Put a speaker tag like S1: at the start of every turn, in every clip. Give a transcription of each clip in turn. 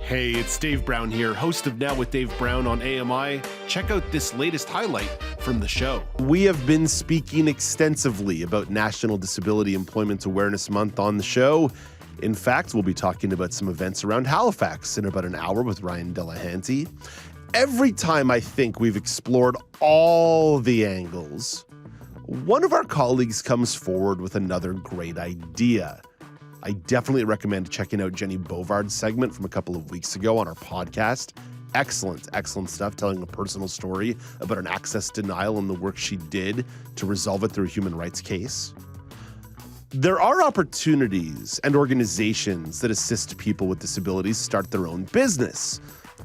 S1: Hey, it's Dave Brown here, host of Now with Dave Brown on AMI. Check out this latest highlight from the show. We have been speaking extensively about National Disability Employment Awareness Month on the show. In fact, we'll be talking about some events around Halifax in about an hour with Ryan Delahanty. Every time I think we've explored all the angles, one of our colleagues comes forward with another great idea. I definitely recommend checking out Jenny Bovard's segment from a couple of weeks ago on our podcast. Excellent stuff, telling a personal story about an access denial and the work she did to resolve it through a human rights case. There are opportunities and organizations that assist people with disabilities start their own business.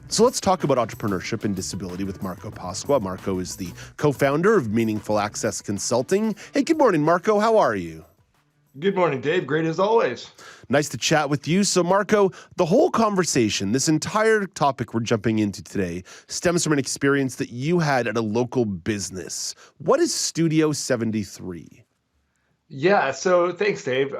S1: So let's talk about entrepreneurship and disability with Marco Pasqua. Marco is the co-founder of Meaningful Access Consulting. Hey, good morning, Marco. How are you?
S2: Good morning, Dave. Great as always.
S1: Nice to chat with you. So, Marco, the whole conversation, this entire topic we're jumping into today, stems from an experience that you had at a local business. What is Studio 73?
S2: Yeah, so thanks, Dave.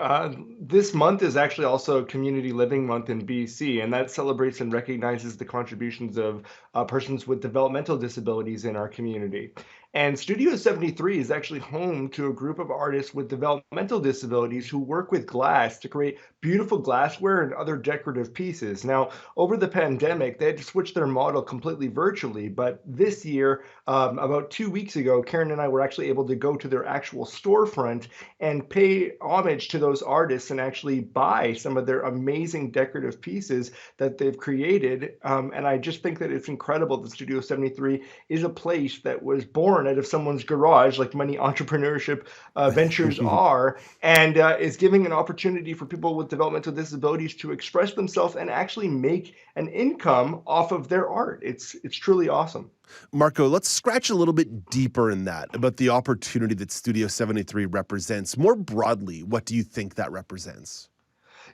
S2: This month is actually also Community Living Month in BC, and that celebrates and recognizes the contributions of persons with developmental disabilities in our community. And Studio 73 is actually home to a group of artists with developmental disabilities who work with glass to create beautiful glassware and other decorative pieces. Now, over the pandemic, they had to switch their model completely virtually, but this year, about 2 weeks ago, Karen and I were actually able to go to their actual storefront and pay homage to those artists and actually buy some of their amazing decorative pieces that they've created. And I just think that it's incredible that Studio 73 is a place that was born out of someone's garage, like many entrepreneurship ventures are, and is giving an opportunity for people with developmental disabilities to express themselves and actually make an income off of their art. It's truly awesome.
S1: Marco, let's scratch a little bit deeper in that, about the opportunity that Studio 73 represents. More broadly, what do you think that represents?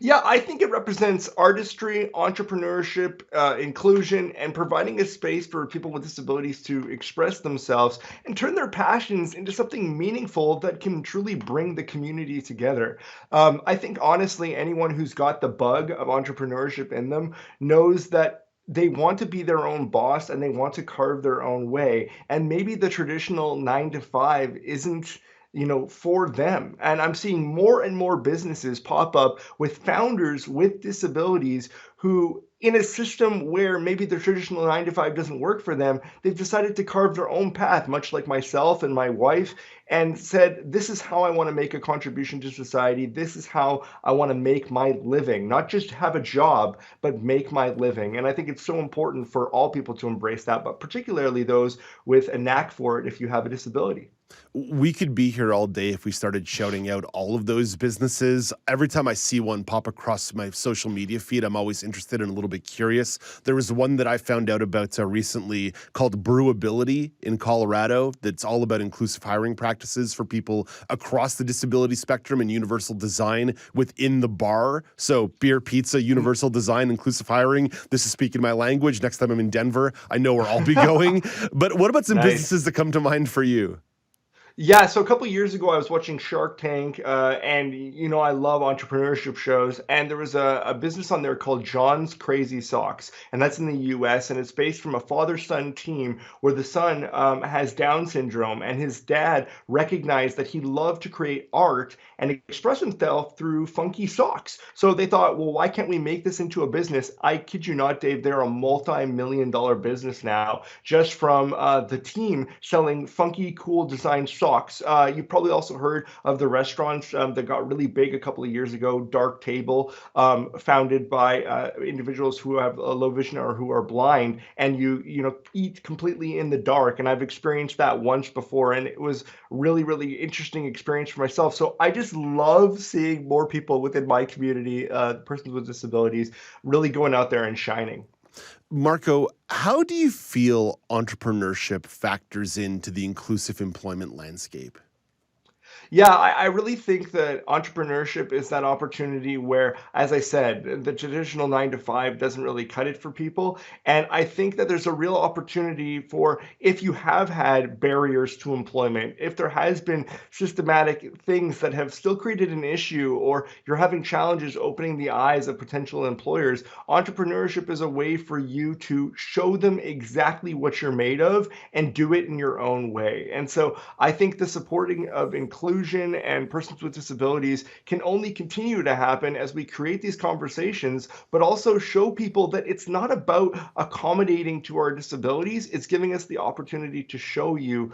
S2: Yeah, I think it represents artistry, entrepreneurship, inclusion, and providing a space for people with disabilities to express themselves and turn their passions into something meaningful that can truly bring the community together. I think, honestly, anyone who's got the bug of entrepreneurship in them knows that they want to be their own boss and they want to carve their own way. And maybe the traditional 9 to 5 isn't for them. And I'm seeing more and more businesses pop up with founders with disabilities who, in a system where maybe the traditional 9 to 5 doesn't work for them, they've decided to carve their own path, much like myself and my wife, and said, this is how I want to make a contribution to society. This is how I want to make my living, not just have a job, but make my living. And I think it's so important for all people to embrace that, but particularly those with a knack for it if you have a disability.
S1: We could be here all day if we started shouting out all of those businesses. Every time I see one pop across my social media feed, I'm always interested and a little bit curious. There was one that I found out about recently called Brewability in Colorado that's all about inclusive hiring practices for people across the disability spectrum and universal design within the bar. So beer, pizza, universal design, inclusive hiring. This is speaking my language. Next time I'm in Denver, I know where I'll be going. But what about some
S2: Nice.
S1: businesses that come to mind for you?
S2: Yeah, so a couple years ago, I was watching Shark Tank, and I love entrepreneurship shows, and there was a business on there called John's Crazy Socks, and that's in the U.S., and it's based from a father-son team where the son has Down syndrome, and his dad recognized that he loved to create art and express himself through funky socks. So they thought, well, why can't we make this into a business? I kid you not, Dave, they're a multi-million-dollar business now, just from the team selling funky, cool design socks. You've probably also heard of the restaurants that got really big a couple of years ago, Dark Table, founded by individuals who have a low vision or who are blind, and you eat completely in the dark. And I've experienced that once before, and it was really interesting experience for myself. So I just love seeing more people within my community, persons with disabilities, really going out there and shining.
S1: Marco, how do you feel entrepreneurship factors into the inclusive employment landscape?
S2: Yeah, I really think that entrepreneurship is that opportunity where, as I said, the traditional 9 to 5 doesn't really cut it for people. And I think that there's a real opportunity for if you have had barriers to employment, if there has been systematic things that have still created an issue, or you're having challenges opening the eyes of potential employers, entrepreneurship is a way for you to show them exactly what you're made of and do it in your own way. And so I think the supporting of inclusion and persons with disabilities can only continue to happen as we create these conversations, but also show people that it's not about accommodating to our disabilities. It's giving us the opportunity to show you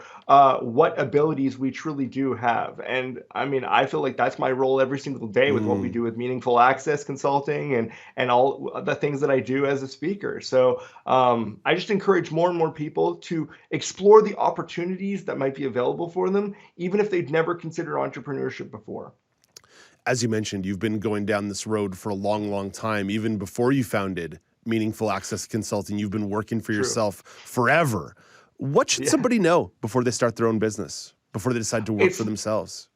S2: what abilities we truly do have. And I mean, I feel like that's my role every single day with what we
S1: Mm.
S2: do with meaningful access consulting and all the things that I do as a speaker. So I just encourage more and more people to explore the opportunities that might be available for them, even if they'd never considered entrepreneurship before.
S1: As you mentioned, you've been going down this road for a long, long time. Even before you founded Meaningful Access Consulting, you've been working for
S2: True.
S1: yourself forever. What should
S2: Yeah.
S1: somebody know before they start their own business, before they decide to work for
S2: It's
S1: themselves?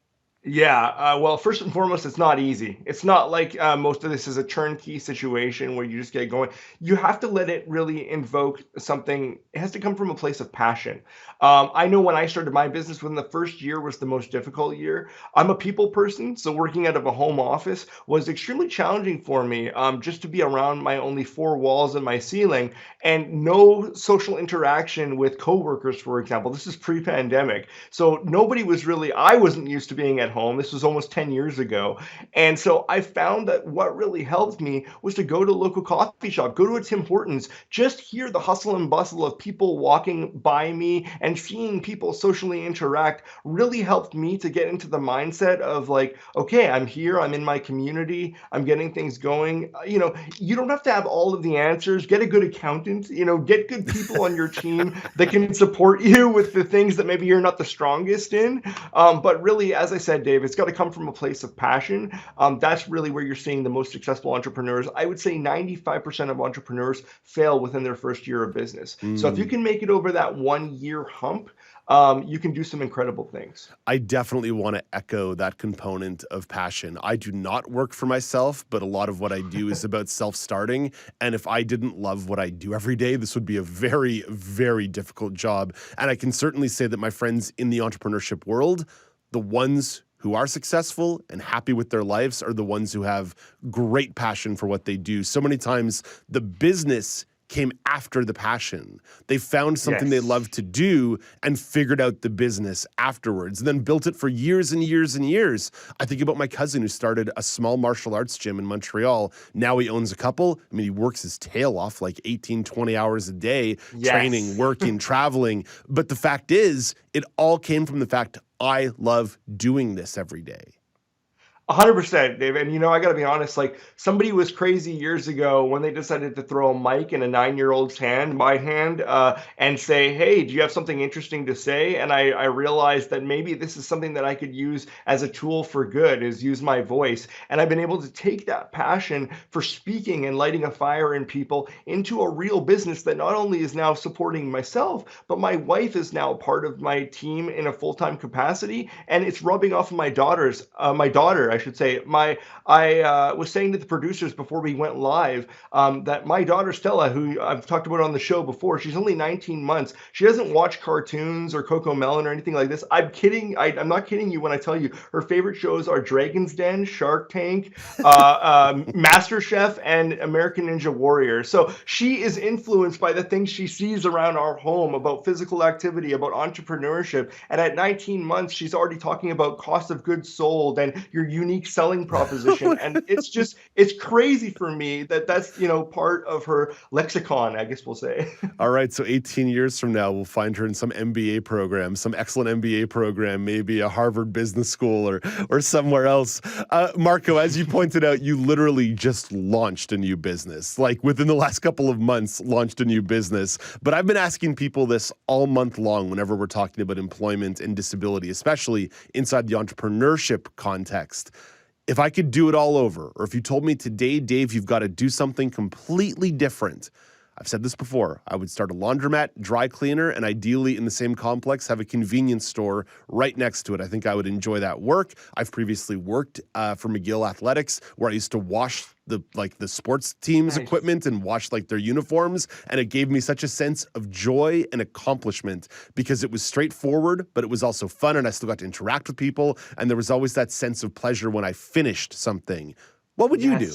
S2: Yeah, well, first and foremost, it's not easy. It's not like most of this is a turnkey situation where you just get going. You have to let it really invoke something. It has to come from a place of passion. I know when I started my business, when the first year was the most difficult year, I'm a people person, so working out of a home office was extremely challenging for me, just to be around my only four walls and my ceiling and no social interaction with coworkers, for example. This is pre-pandemic. So nobody was really, I wasn't used to being at home. This was almost 10 years ago. And so I found that what really helped me was to go to a local coffee shop, go to a Tim Hortons, just hear the hustle and bustle of people walking by me and seeing people socially interact really helped me to get into the mindset of like, okay, I'm here, I'm in my community, I'm getting things going. You don't have to have all of the answers. Get a good accountant, get good people on your team that can support you with the things that maybe you're not the strongest in. But really, as I said, Dave, it's got to come from a place of passion. That's really where you're seeing the most successful entrepreneurs. I would say 95% of entrepreneurs fail within their first year of business. So if you
S1: Mm.
S2: can make it over that 1 year hump, you can do some incredible things.
S1: I definitely want to echo that component of passion. I do not work for myself, but a lot of what I do is about self-starting. And if I didn't love what I do every day, this would be a very, very difficult job. And I can certainly say that my friends in the entrepreneurship world, the ones who are successful and happy with their lives are the ones who have great passion for what they do. So many times the business came after the passion. They found something they
S2: Yes.
S1: loved to do and figured out the business afterwards, and then built it for years and years and years. I think about my cousin who started a small martial arts gym in Montreal. Now he owns a couple. I mean, he works his tail off like 18, 20 hours a day, training,
S2: Yes.
S1: working, traveling. But the fact is, it all came from the fact I love doing this every day.
S2: 100%, Dave. And I got to be honest, like somebody was crazy years ago when they decided to throw a mic in a 9 year old's hand, my hand, and say, hey, do you have something interesting to say? And I realized that maybe this is something that I could use as a tool for good, is use my voice. And I've been able to take that passion for speaking and lighting a fire in people into a real business that not only is now supporting myself, but my wife is now part of my team in a full-time capacity. And it's rubbing off of my daughter, I should say. I was saying to the producers before we went live that my daughter Stella, who I've talked about on the show before, she's only 19 months. She doesn't watch cartoons or Coco Melon or anything like this. I'm kidding. I'm not kidding you when I tell you her favorite shows are Dragon's Den, Shark Tank, Master Chef, and American Ninja Warrior. So she is influenced by the things she sees around our home about physical activity, about entrepreneurship. And at 19 months, she's already talking about cost of goods sold and your unique selling proposition. And it's crazy for me that that's, part of her lexicon, I guess we'll say.
S1: All right, so 18 years from now, we'll find her in some MBA program, some excellent MBA program, maybe a Harvard Business School or somewhere else. Marco, as you pointed out, you literally just launched a new business. Like within the last couple of months, launched a new business. But I've been asking people this all month long whenever we're talking about employment and disability, especially inside the entrepreneurship context. If I could do it all over, or if you told me today, Dave, you've got to do something completely different, I've said this before. I would start a laundromat, dry cleaner, and ideally in the same complex have a convenience store right next to it. I think I would enjoy that work. I've previously worked for McGill Athletics, where I used to wash the sports teams' equipment and wash their uniforms, and it gave me such a sense of joy and accomplishment because it was straightforward, but it was also fun, and I still got to interact with people, and there was always that sense of pleasure when I finished something. What would you do?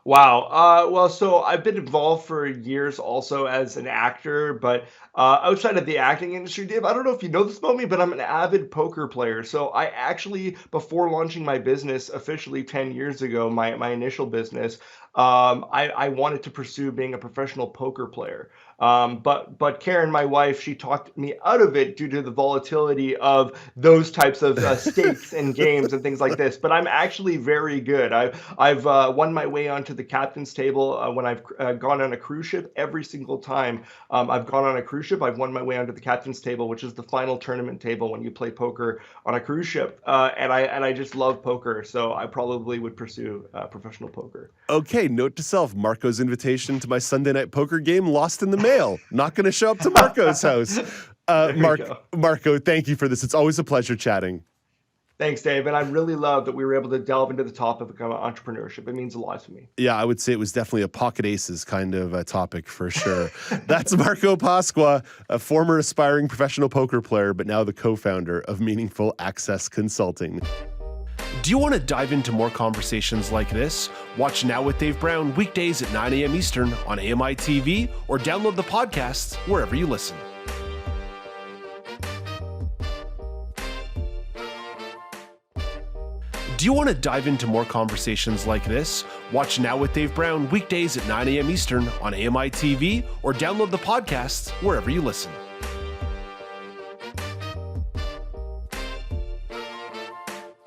S2: Wow. Well, so I've been involved for years also as an actor, but outside of the acting industry, Dave, I don't know if you know this about me, but I'm an avid poker player. So I actually, before launching my business officially 10 years ago, my initial business, I wanted to pursue being a professional poker player. But Karen, my wife, she talked me out of it due to the volatility of those types of stakes and games and things like this. But I'm actually very good. I've won my way onto the captain's table when I've gone on a cruise ship. Every single time I've gone on a cruise ship, I've won my way onto the captain's table, which is the final tournament table when you play poker on a cruise ship. And I just love poker, so I probably would pursue professional poker.
S1: Okay, note to self: Marco's invitation to my Sunday night poker game lost in the mail. Not going to show up to Marco's house. Marco, thank you for this. It's always a pleasure chatting.
S2: Thanks, Dave. And I really love that we were able to delve into the topic of entrepreneurship. It means a lot to me.
S1: Yeah, I would say it was definitely a pocket aces kind of a topic for sure. That's Marco Pasqua, a former aspiring professional poker player, but now the co-founder of Meaningful Access Consulting. Do you want to dive into more conversations like this? Watch Now with Dave Brown weekdays at 9 a.m. Eastern on AMI-TV or download the podcasts wherever you listen. Do you want to dive into more conversations like this? Watch Now with Dave Brown weekdays at 9 a.m. Eastern on AMI-TV or download the podcasts wherever you listen.